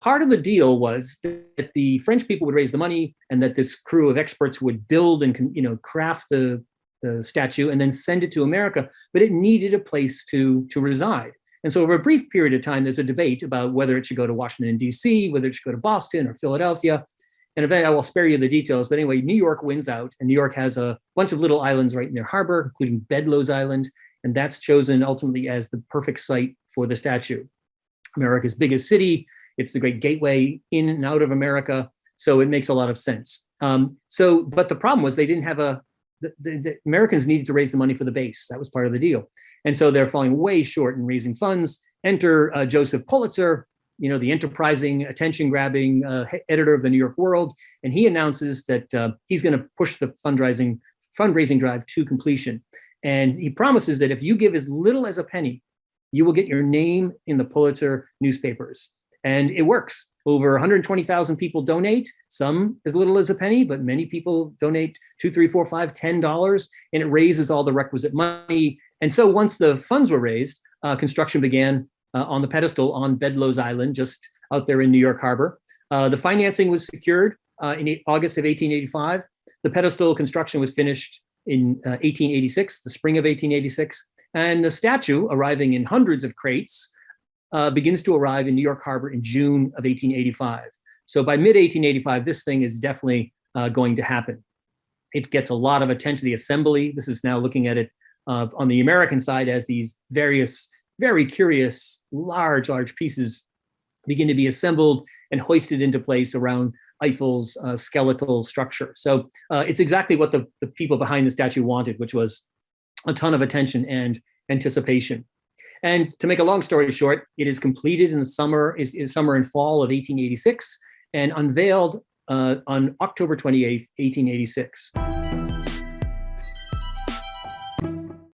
part of the deal was that the French people would raise the money, and that this crew of experts would build and craft the statue and then send it to America. But it needed a place to reside. And so over a brief period of time, there's a debate about whether it should go to Washington, D.C., whether it should go to Boston or Philadelphia. And eventually, I will spare you the details. But anyway, New York wins out, and New York has a bunch of little islands right in their harbor, including Bedloes Island. And that's chosen ultimately as the perfect site for the statue. America's biggest city. It's the great gateway in and out of America. So it makes a lot of sense. But the problem was they didn't have the Americans needed to raise the money for the base. That was part of the deal. And so they're falling way short in raising funds. Enter Joseph Pulitzer, the enterprising, attention-grabbing editor of the New York World. And he announces that he's going to push the fundraising drive to completion. And he promises that if you give as little as a penny, you will get your name in the Pulitzer newspapers. And it works. Over 120,000 people donate, some as little as a penny, but many people donate $2, $3, $4, $5, $10, and it raises all the requisite money. And so once the funds were raised, construction began on the pedestal on Bedloes Island, just out there in New York Harbor. The financing was secured in August of 1885. The pedestal construction was finished in 1886, the spring of 1886. And the statue, arriving in hundreds of crates, begins to arrive in New York Harbor in June of 1885. So by mid-1885, this thing is definitely going to happen. It gets a lot of attention. The assembly, this is now looking at it on the American side as these various, very curious, large pieces begin to be assembled and hoisted into place around Eiffel's skeletal structure. So it's exactly what the people behind the statue wanted, which was a ton of attention and anticipation. And to make a long story short, it is completed in the summer and fall of 1886 and unveiled on October 28th, 1886.